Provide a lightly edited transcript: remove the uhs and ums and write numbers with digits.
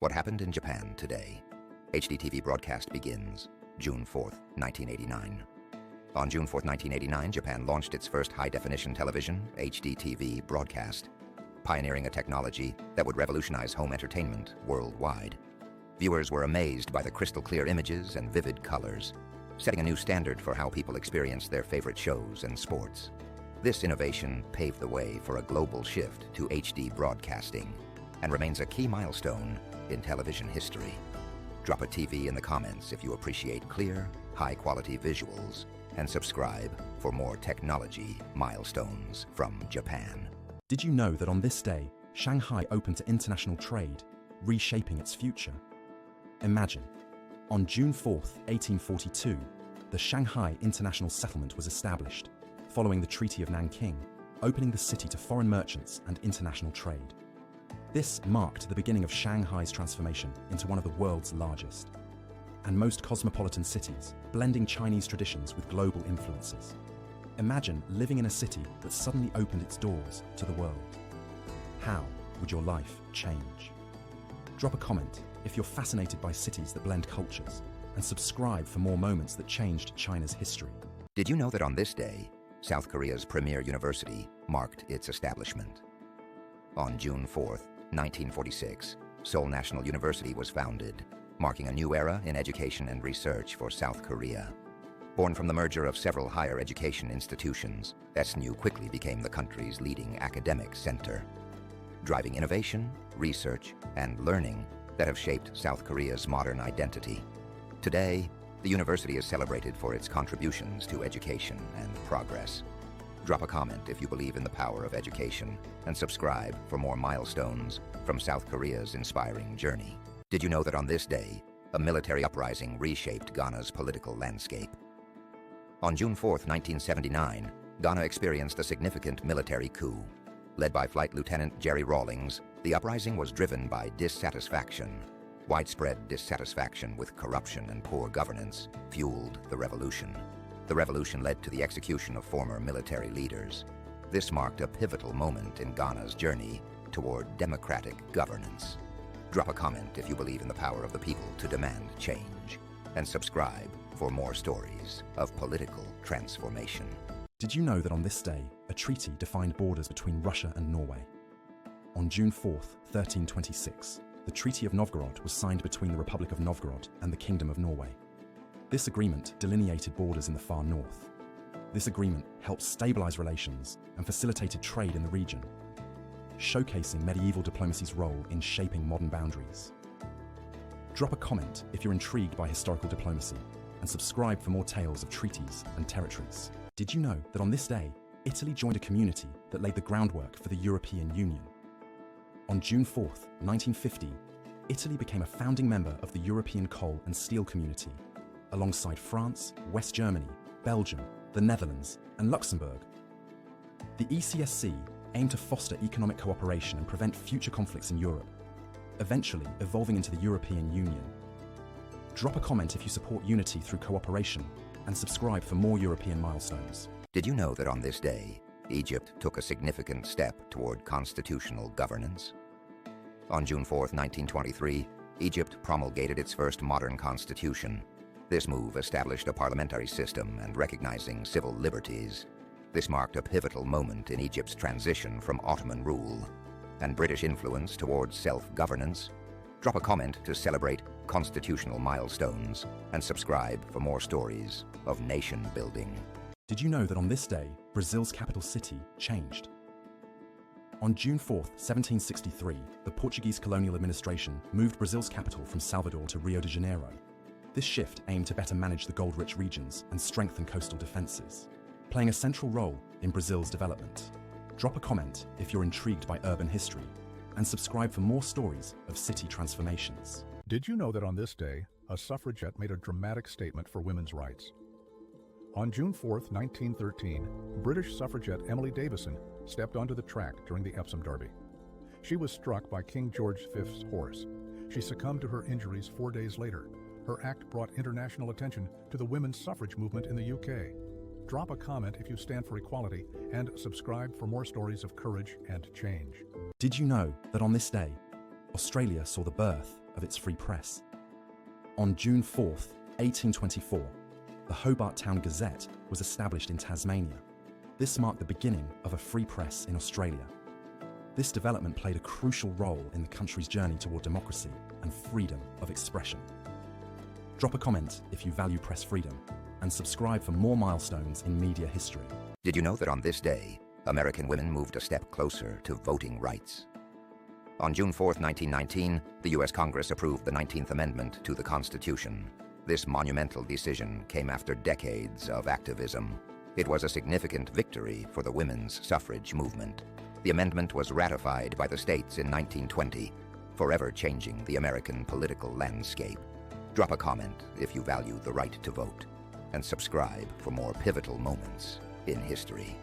What happened in Japan today? HDTV broadcast begins June 4th, 1989. On June 4th, 1989, Japan launched its first high-definition television, HDTV, broadcast, pioneering a technology that would revolutionize home entertainment worldwide. Viewers were amazed by the crystal-clear images and vivid colors, setting a new standard for how people experience their favorite shows and sports. This innovation paved the way for a global shift to HD broadcasting and remains a key milestone in television history. Drop a TV in the comments if you appreciate clear, high-quality visuals, and subscribe for more technology milestones from Japan. Did you know that on this day, Shanghai opened to international trade, reshaping its future? Imagine, on June 4th, 1842, the Shanghai International Settlement was established, following the Treaty of Nanking, opening the city to foreign merchants and international trade. This marked the beginning of Shanghai's transformation into one of the world's largest and most cosmopolitan cities, blending Chinese traditions with global influences. Imagine living in a city that suddenly opened its doors to the world. How would your life change? Drop a comment if you're fascinated by cities that blend cultures, and subscribe for more moments that changed China's history. Did you know that on this day, South Korea's premier university marked its establishment? On June 4th, 1946, Seoul National University was founded, marking a new era in education and research for South Korea. Born from the merger of several higher education institutions, SNU quickly became the country's leading academic center, driving innovation, research, and learning that have shaped South Korea's modern identity. Today, the university is celebrated for its contributions to education and progress. Drop a comment if you believe in the power of education, and subscribe for more milestones from South Korea's inspiring journey. Did you know that on this day, a military uprising reshaped Ghana's political landscape? On June 4th, 1979, Ghana experienced a significant military coup. Led by Flight Lieutenant Jerry Rawlings, the uprising was driven by dissatisfaction. Widespread dissatisfaction with corruption and poor governance fueled the revolution. The revolution led to the execution of former military leaders. This marked a pivotal moment in Ghana's journey toward democratic governance. Drop a comment if you believe in the power of the people to demand change, and subscribe for more stories of political transformation. Did you know that on this day, a treaty defined borders between Russia and Norway? On June 4th, 1326, the Treaty of Novgorod was signed between the Republic of Novgorod and the Kingdom of Norway. This agreement delineated borders in the far north. This agreement helped stabilize relations and facilitated trade in the region, showcasing medieval diplomacy's role in shaping modern boundaries. Drop a comment if you're intrigued by historical diplomacy, and subscribe for more tales of treaties and territories. Did you know that on this day, Italy joined a community that laid the groundwork for the European Union? On June 4th, 1950, Italy became a founding member of the European Coal and Steel Community, alongside France, West Germany, Belgium, the Netherlands, and Luxembourg. The ECSC aimed to foster economic cooperation and prevent future conflicts in Europe, eventually evolving into the European Union. Drop a comment if you support unity through cooperation, and subscribe for more European milestones. Did you know that on this day, Egypt took a significant step toward constitutional governance? On June 4th, 1923, Egypt promulgated its first modern constitution. This move established a parliamentary system and recognizing civil liberties. This marked a pivotal moment in Egypt's transition from Ottoman rule and British influence towards self-governance. Drop a comment to celebrate constitutional milestones, and subscribe for more stories of nation building. Did you know that on this day, Brazil's capital city changed? On June 4th, 1763, the Portuguese colonial administration moved Brazil's capital from Salvador to Rio de Janeiro. This shift aimed to better manage the gold-rich regions and strengthen coastal defenses, playing a central role in Brazil's development. Drop a comment if you're intrigued by urban history, and subscribe for more stories of city transformations. Did you know that on this day, a suffragette made a dramatic statement for women's rights? On June 4th, 1913, British suffragette Emily Davison stepped onto the track during the Epsom Derby. She was struck by King George V's horse. She succumbed to her injuries 4 days later. Her act brought international attention to the women's suffrage movement in the UK. Drop a comment if you stand for equality, and subscribe for more stories of courage and change. Did you know that on this day, Australia saw the birth of its free press. On June 4th, 1824, the Hobart Town Gazette was established in Tasmania. This marked the beginning of a free press in Australia. This development played a crucial role in the country's journey toward democracy and freedom of expression. Drop a comment if you value press freedom, and subscribe for more milestones in media history. Did you know that on this day, American women moved a step closer to voting rights? On June 4, 1919, the U.S. Congress approved the 19th Amendment to the Constitution. This monumental decision came after decades of activism. It was a significant victory for the women's suffrage movement. The amendment was ratified by the states in 1920, forever changing the American political landscape. Drop a comment if you value the right to vote, and subscribe for more pivotal moments in history.